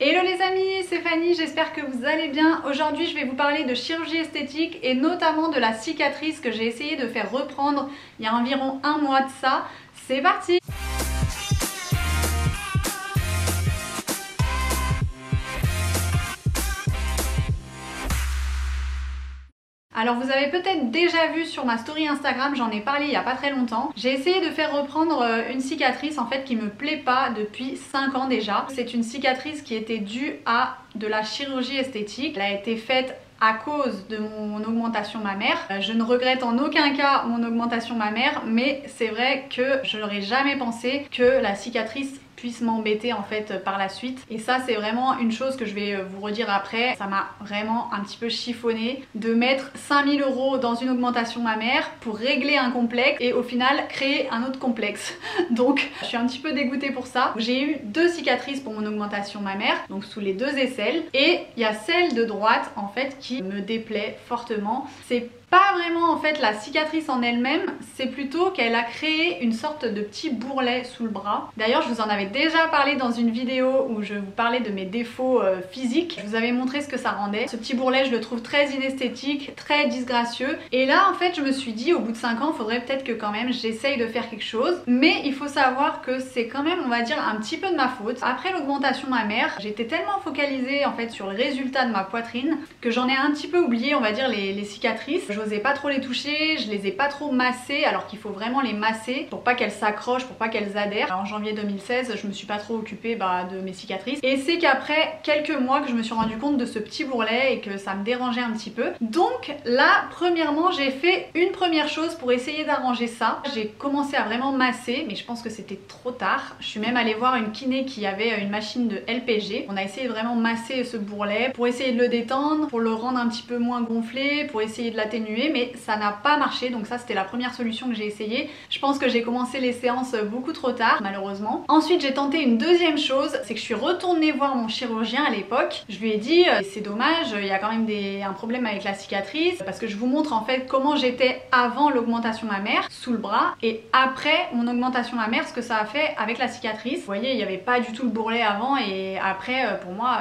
Hello les amis, c'est Fanny, j'espère que vous allez bien. Aujourd'hui je vais vous parler de chirurgie esthétique et notamment de la cicatrice que j'ai essayé de faire reprendre il y a environ un mois de ça. C'est parti! Alors vous avez peut-être déjà vu sur ma story Instagram, j'en ai parlé il y a pas très longtemps. J'ai essayé de faire reprendre une cicatrice en fait qui me plaît pas depuis 5 ans déjà. C'est une cicatrice qui était due à de la chirurgie esthétique. Elle a été faite à cause de mon augmentation mammaire. Je ne regrette en aucun cas mon augmentation mammaire, mais c'est vrai que je n'aurais jamais pensé que la cicatrice puisse m'embêter en fait par la suite. Et ça c'est vraiment une chose que je vais vous redire après. Ça m'a vraiment un petit peu chiffonné de mettre 5000 € dans une augmentation mammaire pour régler un complexe et au final créer un autre complexe. Donc je suis un petit peu dégoûtée pour ça. J'ai eu 2 cicatrices pour mon augmentation mammaire, donc sous les 2 aisselles, et il y a celle de droite en fait qui me déplaît fortement. C'est pas vraiment en fait la cicatrice en elle-même, c'est plutôt qu'elle a créé une sorte de petit bourrelet sous le bras. D'ailleurs je vous en avais déjà parlé dans une vidéo où je vous parlais de mes défauts physiques. Je vous avais montré ce que ça rendait. Ce petit bourrelet je le trouve très inesthétique, très disgracieux. Et là en fait je me suis dit au bout de 5 ans, il faudrait peut-être que quand même j'essaye de faire quelque chose. Mais il faut savoir que c'est quand même, on va dire, un petit peu de ma faute. Après l'augmentation mammaire, j'étais tellement focalisée en fait sur le résultat de ma poitrine que j'en ai un petit peu oublié, on va dire, les cicatrices. J'osais pas trop les toucher, je les ai pas trop massées alors qu'il faut vraiment les masser pour pas qu'elles s'accrochent, pour pas qu'elles adhèrent. En janvier 2016, je me suis pas trop occupée de mes cicatrices. Et c'est qu'après quelques mois que je me suis rendu compte de ce petit bourrelet et que ça me dérangeait un petit peu. Donc là, premièrement, j'ai fait une première chose pour essayer d'arranger ça. J'ai commencé à vraiment masser, mais je pense que c'était trop tard. Je suis même allée voir une kiné qui avait une machine de LPG. On a essayé de vraiment masser ce bourrelet pour essayer de le détendre, pour le rendre un petit peu moins gonflé, pour essayer de l'atténuer, mais ça n'a pas marché. Donc ça c'était la première solution que j'ai essayé. Je pense que j'ai commencé les séances beaucoup trop tard malheureusement. Ensuite j'ai tenté une deuxième chose, c'est que je suis retournée voir mon chirurgien à l'époque. Je lui ai dit c'est dommage, il y a quand même un problème avec la cicatrice, parce que je vous montre en fait comment j'étais avant l'augmentation mammaire sous le bras et après mon augmentation mammaire, ce que ça a fait avec la cicatrice. Vous voyez, il n'y avait pas du tout le bourrelet avant et après pour moi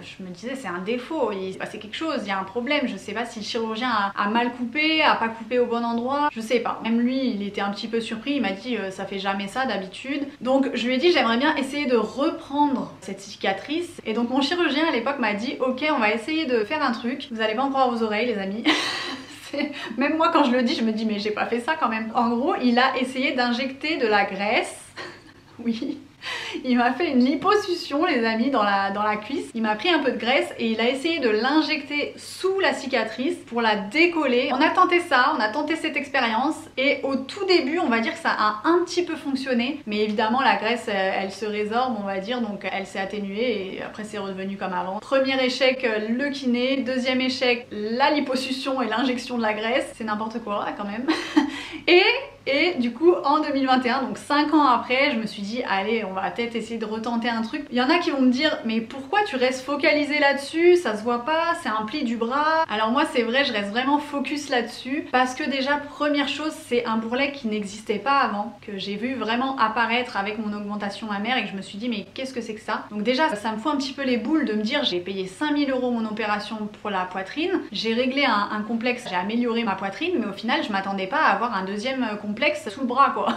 je me disais c'est un défaut, il s'est passé quelque chose, il y a un problème. Je sais pas si le chirurgien a mal coupé, a pas coupé au bon endroit, je sais pas. Même lui il était un petit peu surpris, il m'a dit ça fait jamais ça d'habitude. Donc je lui ai dit j'aimerais bien essayer de reprendre cette cicatrice et donc mon chirurgien à l'époque m'a dit ok, on va essayer de faire un truc, vous allez pas en croire vos oreilles les amis. Même moi quand je le dis je me dis mais j'ai pas fait ça quand même. En gros il a essayé d'injecter de la graisse. Oui, il m'a fait une liposuction les amis dans la cuisse. Il m'a pris un peu de graisse et il a essayé de l'injecter sous la cicatrice pour la décoller. On a tenté ça, on a tenté cette expérience et au tout début on va dire que ça a un petit peu fonctionné, mais évidemment la graisse elle se résorbe on va dire, donc elle s'est atténuée et après c'est revenu comme avant. Premier échec le kiné, deuxième échec la liposuction et l'injection de la graisse, c'est n'importe quoi quand même. Et du coup en 2021, donc 5 ans après, je me suis dit allez on va peut-être essayer de retenter un truc. Il y en a qui vont me dire mais pourquoi tu restes focalisé là-dessus, ça se voit pas, c'est un pli du bras. Alors moi c'est vrai, je reste vraiment focus là-dessus parce que déjà première chose c'est un bourrelet qui n'existait pas avant, que j'ai vu vraiment apparaître avec mon augmentation mammaire et que je me suis dit mais qu'est-ce que c'est que ça. Donc déjà ça me fout un petit peu les boules de me dire j'ai payé 5000 € mon opération pour la poitrine, j'ai réglé un complexe, j'ai amélioré ma poitrine, mais au final je m'attendais pas à avoir un deuxième complexe sous le bras quoi.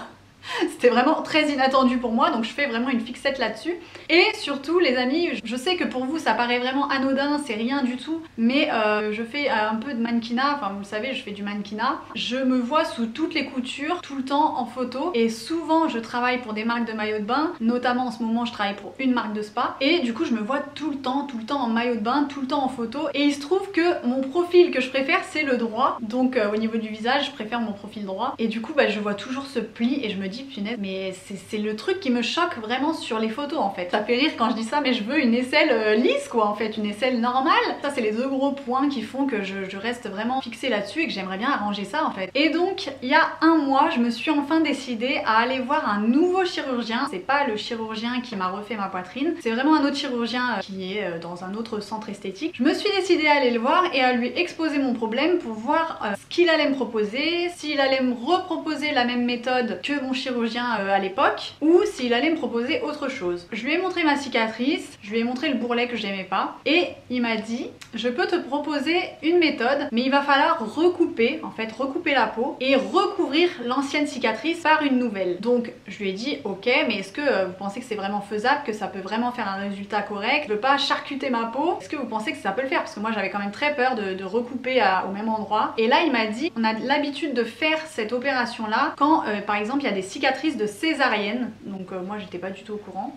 C'était vraiment très inattendu pour moi, donc je fais vraiment une fixette là-dessus. Et surtout les amis, je sais que pour vous ça paraît vraiment anodin, c'est rien du tout, mais je fais un peu de mannequinat, enfin vous le savez je fais du mannequinat. Je me vois sous toutes les coutures, tout le temps en photo, et souvent je travaille pour des marques de maillots de bain, notamment en ce moment je travaille pour une marque de spa, et du coup je me vois tout le temps en maillot de bain, tout le temps en photo, et il se trouve que mon profil que je préfère c'est le droit, donc au niveau du visage je préfère mon profil droit, et du coup je vois toujours ce pli et je me dis punaise mais c'est le truc qui me choque vraiment sur les photos en fait. Ça fait rire quand je dis ça mais je veux une aisselle lisse quoi en fait, une aisselle normale. Ça c'est les 2 gros points qui font que je reste vraiment fixée là-dessus et que j'aimerais bien arranger ça en fait. Et donc il y a un mois je me suis enfin décidée à aller voir un nouveau chirurgien. C'est pas le chirurgien qui m'a refait ma poitrine, c'est vraiment un autre chirurgien qui est dans un autre centre esthétique. Je me suis décidée à aller le voir et à lui exposer mon problème pour voir ce qu'il allait me proposer, s'il allait me reproposer la même méthode que mon chirurgien chirurgien à l'époque ou s'il allait me proposer autre chose. Je lui ai montré ma cicatrice, je lui ai montré le bourrelet que j'aimais pas et il m'a dit je peux te proposer une méthode mais il va falloir recouper, en fait recouper la peau et recouvrir l'ancienne cicatrice par une nouvelle. Donc je lui ai dit ok, mais est-ce que vous pensez que c'est vraiment faisable, que ça peut vraiment faire un résultat correct? Je veux pas charcuter ma peau, est-ce que vous pensez que ça peut le faire? Parce que moi j'avais quand même très peur de recouper au même endroit. Et là il m'a dit on a l'habitude de faire cette opération là quand par exemple il y a des cicatrices de césarienne. Donc moi j'étais pas du tout au courant.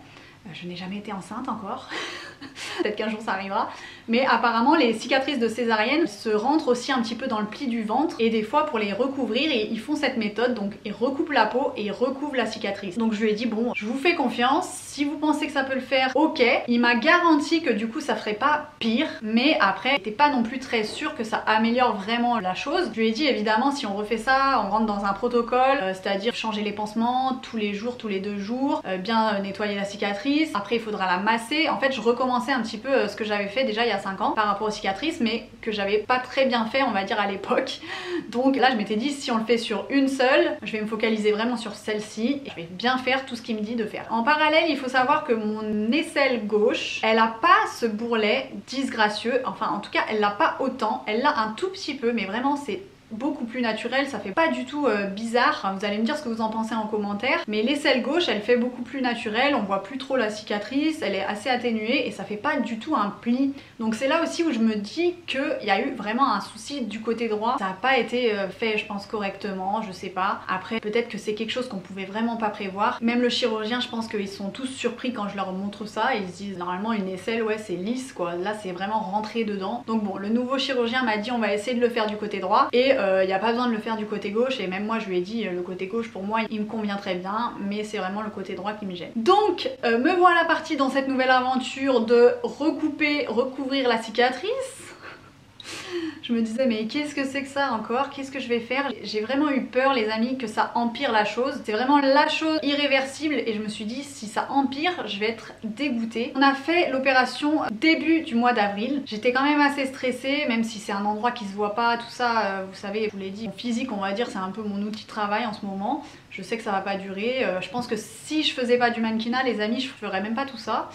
Je n'ai jamais été enceinte encore. Peut-être qu'un jour ça arrivera. Mais apparemment les cicatrices de césarienne se rentrent aussi un petit peu dans le pli du ventre. Et des fois pour les recouvrir, ils font cette méthode. Donc ils recoupent la peau et ils recouvrent la cicatrice. Donc je lui ai dit bon, je vous fais confiance. Si vous pensez que ça peut le faire, ok. Il m'a garanti que du coup ça ferait pas pire. Mais après, j'étais pas non plus très sûre que ça améliore vraiment la chose. Je lui ai dit évidemment si on refait ça, on rentre dans un protocole. C'est-à-dire changer les pansements tous les jours, tous les 2 jours. Bien nettoyer la cicatrice. Après il faudra la masser. En fait je recommençais un petit peu ce que j'avais fait déjà il y a 5 ans par rapport aux cicatrices, mais que j'avais pas très bien fait on va dire à l'époque. Donc là je m'étais dit si on le fait sur une seule, je vais me focaliser vraiment sur celle-ci et je vais bien faire tout ce qu'il me dit de faire. En parallèle il faut savoir que mon aisselle gauche, elle a pas ce bourrelet disgracieux, enfin en tout cas elle l'a pas autant, elle l'a un tout petit peu mais vraiment c'est beaucoup plus naturel, ça fait pas du tout bizarre. Enfin, vous allez me dire ce que vous en pensez en commentaire, mais l'aisselle gauche elle fait beaucoup plus naturelle, on voit plus trop la cicatrice, elle est assez atténuée et ça fait pas du tout un pli. Donc c'est là aussi où je me dis qu'il y a eu vraiment un souci du côté droit, ça a pas été fait je pense correctement, je sais pas. Après peut-être que c'est quelque chose qu'on pouvait vraiment pas prévoir. Même le chirurgien je pense qu'ils sont tous surpris quand je leur montre ça, ils se disent normalement une aisselle ouais c'est lisse quoi, là c'est vraiment rentré dedans. Donc bon, le nouveau chirurgien m'a dit on va essayer de le faire du côté droit et il n'y a pas besoin de le faire du côté gauche et même moi je lui ai dit le côté gauche pour moi il me convient très bien mais c'est vraiment le côté droit qui me gêne. Donc me voilà partie dans cette nouvelle aventure de recouper, recouvrir la cicatrice. Je me disais mais qu'est-ce que c'est que ça encore? Qu'est-ce que je vais faire? J'ai vraiment eu peur les amis que ça empire la chose. C'est vraiment la chose irréversible et je me suis dit si ça empire je vais être dégoûtée. On a fait l'opération début du mois d'avril. J'étais quand même assez stressée même si c'est un endroit qui se voit pas, tout ça vous savez, je vous l'ai dit, mon physique on va dire c'est un peu mon outil de travail en ce moment. Je sais que ça va pas durer, je pense que si je faisais pas du mannequinat les amis je ferais même pas tout ça.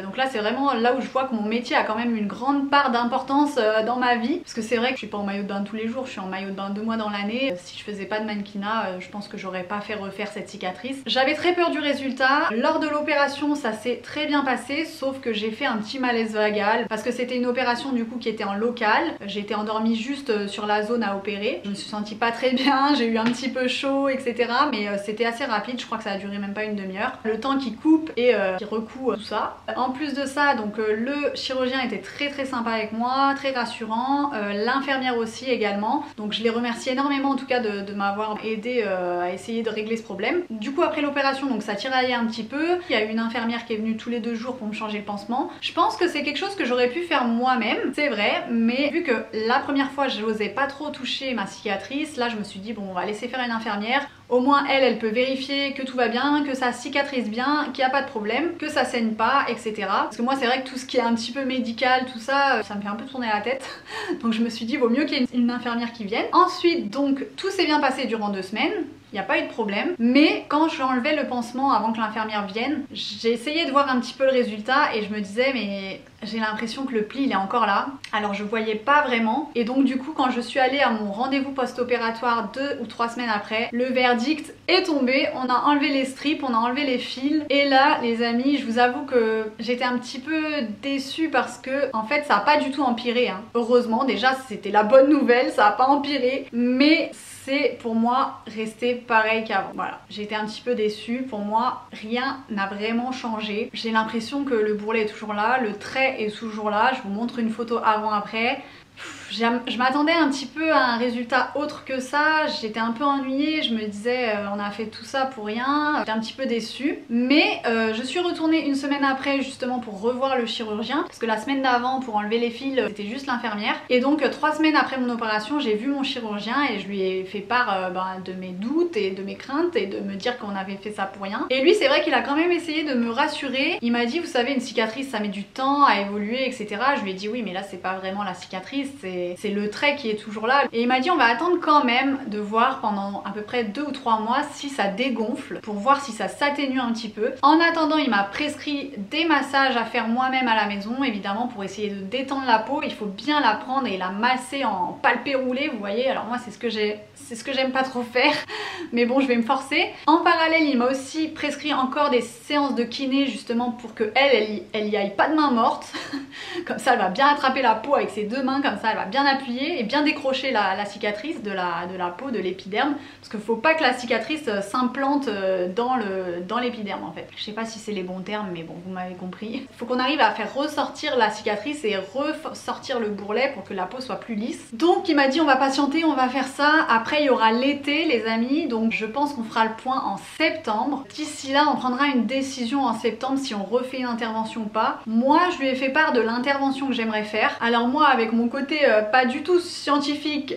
Donc là c'est vraiment là où je vois que mon métier a quand même une grande part d'importance dans ma vie. Parce que c'est vrai que je suis pas en maillot de bain tous les jours, je suis en maillot de bain 2 mois dans l'année. Si je faisais pas de mannequinat, je pense que j'aurais pas fait refaire cette cicatrice. J'avais très peur du résultat. Lors de l'opération ça s'est très bien passé sauf que j'ai fait un petit malaise vagal parce que c'était une opération du coup qui était en local. J'ai été endormie juste sur la zone à opérer. Je me suis sentie pas très bien, j'ai eu un petit peu chaud etc. Mais c'était assez rapide, je crois que ça a duré même pas une demi-heure. Le temps qui coupe et qui recoue tout ça. En plus de ça, donc le chirurgien était très sympa avec moi, très rassurant. L'infirmière aussi également. Donc je les remercie énormément en tout cas de m'avoir aidé à essayer de régler ce problème. Du coup après l'opération, donc ça tiraillait un petit peu. Il y a une infirmière qui est venue tous les 2 jours pour me changer le pansement. Je pense que c'est quelque chose que j'aurais pu faire moi-même, c'est vrai, mais vu que la première fois je n'osais pas trop toucher ma cicatrice, là je me suis dit bon on va laisser faire une infirmière. Au moins elle peut vérifier que tout va bien, que ça cicatrise bien, qu'il n'y a pas de problème, que ça saigne pas, etc. Parce que moi c'est vrai que tout ce qui est un petit peu médical, tout ça, ça me fait un peu tourner la tête. Donc je me suis dit vaut mieux qu'il y ait une infirmière qui vienne. Ensuite donc tout s'est bien passé durant 2 semaines. Il n'y a pas eu de problème, mais quand je enlevais le pansement avant que l'infirmière vienne, j'ai essayé de voir un petit peu le résultat et je me disais mais j'ai l'impression que le pli il est encore là, alors je voyais pas vraiment et donc du coup quand je suis allée à mon rendez-vous post-opératoire 2 ou 3 semaines après, le verdict est tombé, on a enlevé les strips, on a enlevé les fils et là les amis je vous avoue que j'étais un petit peu déçue parce que en fait ça a pas du tout empiré hein. Heureusement déjà c'était la bonne nouvelle, ça a pas empiré mais c'est pour moi resté pareil qu'avant. Voilà, j'ai été un petit peu déçue. Pour moi, rien n'a vraiment changé. J'ai l'impression que le bourrelet est toujours là, le trait est toujours là. Je vous montre une photo avant-après. Je m'attendais un petit peu à un résultat autre que ça, j'étais un peu ennuyée, je me disais on a fait tout ça pour rien, j'étais un petit peu déçue. Mais je suis retournée une semaine après justement pour revoir le chirurgien, parce que la semaine d'avant pour enlever les fils c'était juste l'infirmière. Et donc 3 semaines après mon opération j'ai vu mon chirurgien et je lui ai fait part de mes doutes et de mes craintes et de me dire qu'on avait fait ça pour rien. Et lui c'est vrai qu'il a quand même essayé de me rassurer, il m'a dit vous savez une cicatrice ça met du temps à évoluer etc. Je lui ai dit oui mais là c'est pas vraiment la cicatrice, c'est c'est le trait qui est toujours là. Et il m'a dit on va attendre quand même de voir pendant à peu près 2 ou 3 mois si ça dégonfle, pour voir si ça s'atténue un petit peu. En attendant, il m'a prescrit des massages à faire moi-même à la maison, évidemment pour essayer de détendre la peau. Il faut bien la prendre et la masser en palpé roulé, vous voyez. Alors moi c'est ce que j'aime pas trop faire, mais bon je vais me forcer. En parallèle il m'a aussi prescrit encore des séances de kiné justement pour que elle y aille pas de main morte. Comme ça elle va bien attraper la peau avec ses 2 mains, comme ça elle va bien appuyer et bien décrocher la cicatrice de la peau, de l'épiderme, parce qu'il faut pas que la cicatrice s'implante dans l'épiderme en fait. Je sais pas si c'est les bons termes, mais bon vous m'avez compris. Il faut qu'on arrive à faire ressortir la cicatrice et ressortir le bourrelet pour que la peau soit plus lisse. Donc il m'a dit on va patienter, on va faire ça. Après il y aura l'été les amis, donc je pense qu'on fera le point en septembre. D'ici là on prendra une décision en septembre si on refait une intervention ou pas. Moi je lui ai fait part de l'intervention que j'aimerais faire. Alors moi avec mon côté pas du tout scientifique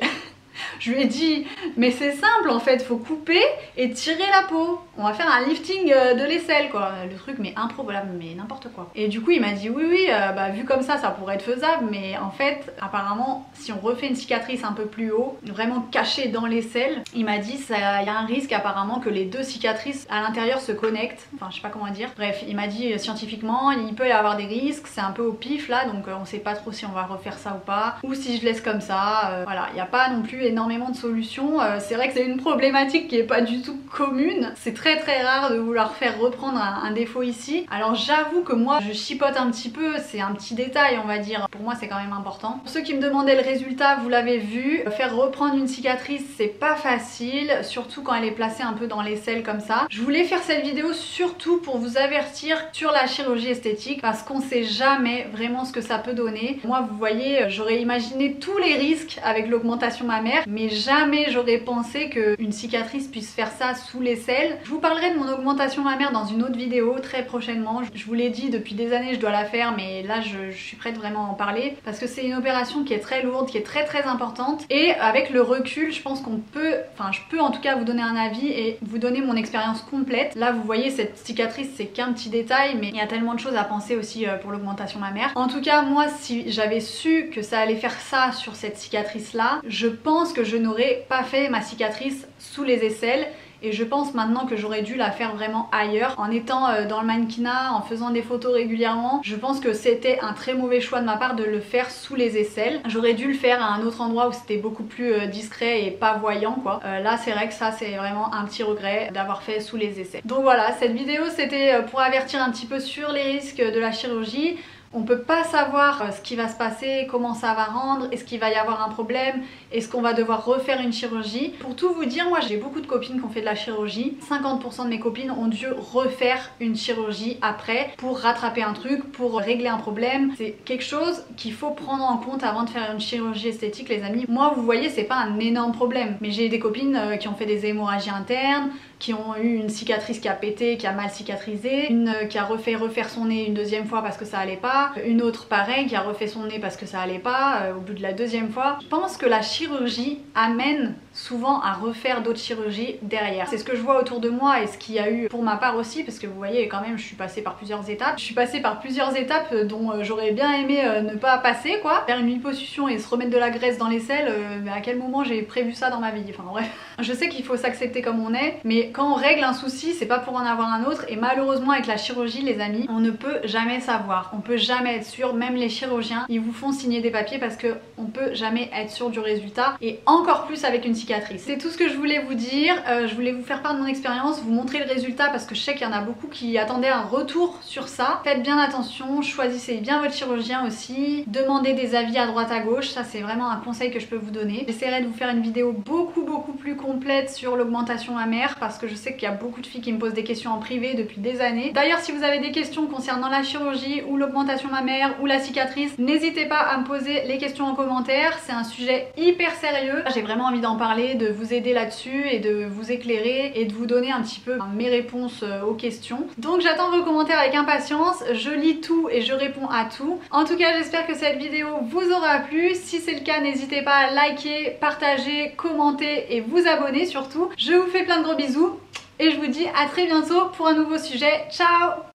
je lui ai dit mais c'est simple en fait, faut couper et tirer la peau. On va faire un lifting de l'aisselle quoi. Le truc mais improbable, mais n'importe quoi. Et du coup il m'a dit oui bah vu comme ça pourrait être faisable, mais en fait apparemment si on refait une cicatrice un peu plus haut, vraiment cachée dans l'aisselle, il m'a dit il y a un risque apparemment que les 2 cicatrices à l'intérieur se connectent. Enfin je sais pas comment dire. Bref il m'a dit scientifiquement il peut y avoir des risques, c'est un peu au pif là, donc on sait pas trop si on va refaire ça ou pas, ou si je laisse comme ça. Voilà, il n'y a pas non plus énormément de solutions. C'est vrai que c'est une problématique qui est pas du tout commune. C'est très rare de vouloir faire reprendre un défaut ici. Alors j'avoue que moi je chipote un petit peu, c'est un petit détail on va dire. Pour moi c'est quand même important. Pour ceux qui me demandaient le résultat, vous l'avez vu, faire reprendre une cicatrice c'est pas facile, surtout quand elle est placée un peu dans l'aisselle comme ça. Je voulais faire cette vidéo surtout pour vous avertir sur la chirurgie esthétique parce qu'on sait jamais vraiment ce que ça peut donner. Moi vous voyez, j'aurais imaginé tous les risques avec l'augmentation mammaire, mais jamais j'aurais pensé qu'une cicatrice puisse faire ça sous l'aisselle. Je vous parlerai de mon augmentation mammaire dans une autre vidéo très prochainement. Je vous l'ai dit depuis des années je dois la faire, mais là je suis prête vraiment à en parler parce que c'est une opération qui est très lourde, qui est très importante, et avec le recul je pense qu'on peut, enfin je peux en tout cas vous donner un avis et vous donner mon expérience complète. Là vous voyez cette cicatrice c'est qu'un petit détail, mais il y a tellement de choses à penser aussi pour l'augmentation mammaire. En tout cas moi si j'avais su que ça allait faire ça sur cette cicatrice là, je pense que je n'aurais pas fait ma cicatrice sous les aisselles. Et je pense maintenant que j'aurais dû la faire vraiment ailleurs. En étant dans le mannequinat, en faisant des photos régulièrement, je pense que c'était un très mauvais choix de ma part de le faire sous les aisselles. J'aurais dû le faire à un autre endroit où c'était beaucoup plus discret et pas voyant quoi. Là c'est vrai que ça c'est vraiment un petit regret d'avoir fait sous les aisselles. Donc voilà, cette vidéo c'était pour avertir un petit peu sur les risques de la chirurgie. On peut pas savoir ce qui va se passer, comment ça va rendre, est-ce qu'il va y avoir un problème, est-ce qu'on va devoir refaire une chirurgie. Pour tout vous dire, moi j'ai beaucoup de copines qui ont fait de la chirurgie. 50% de mes copines ont dû refaire une chirurgie après pour rattraper un truc, pour régler un problème. C'est quelque chose qu'il faut prendre en compte avant de faire une chirurgie esthétique les amis. Moi vous voyez c'est pas un énorme problème, mais j'ai des copines qui ont fait des hémorragies internes, qui ont eu une cicatrice qui a pété, qui a mal cicatrisé, une qui a refaire son nez une 2e fois parce que ça allait pas, une autre pareil qui a refait son nez parce que ça allait pas au bout de la 2e fois. Je pense que la chirurgie amène souvent à refaire d'autres chirurgies derrière. C'est ce que je vois autour de moi et ce qu'il y a eu pour ma part aussi, parce que vous voyez quand même je suis passée par plusieurs étapes. Je suis passée par plusieurs étapes dont j'aurais bien aimé ne pas passer quoi. Faire une liposuction et se remettre de la graisse dans l'aisselle, mais à quel moment j'ai prévu ça dans ma vie? Enfin bref. Je sais qu'il faut s'accepter comme on est, mais quand on règle un souci c'est pas pour en avoir un autre, et malheureusement avec la chirurgie les amis, on ne peut jamais savoir, on peut jamais être sûr. Même les chirurgiens ils vous font signer des papiers parce que on peut jamais être sûr du résultat, et encore plus avec une cicatrice. C'est tout ce que je voulais vous dire. Je voulais vous faire part de mon expérience, vous montrer le résultat parce que je sais qu'il y en a beaucoup qui attendaient un retour sur ça. Faites bien attention, choisissez bien votre chirurgien aussi, demandez des avis à droite à gauche, ça c'est vraiment un conseil que je peux vous donner. J'essaierai de vous faire une vidéo beaucoup plus complète sur l'augmentation mammaire parce que je sais qu'il y a beaucoup de filles qui me posent des questions en privé depuis des années. D'ailleurs si vous avez des questions concernant la chirurgie ou l'augmentation mammaire ou la cicatrice, n'hésitez pas à me poser les questions en commentaire, c'est un sujet hyper sérieux. J'ai vraiment envie d'en parler, de vous aider là-dessus et de vous éclairer et de vous donner un petit peu mes réponses aux questions. Donc j'attends vos commentaires avec impatience, je lis tout et je réponds à tout. En tout cas j'espère que cette vidéo vous aura plu. Si c'est le cas, n'hésitez pas à liker, partager, commenter et vous abonner surtout. Je vous fais plein de gros bisous et je vous dis à très bientôt pour un nouveau sujet. Ciao!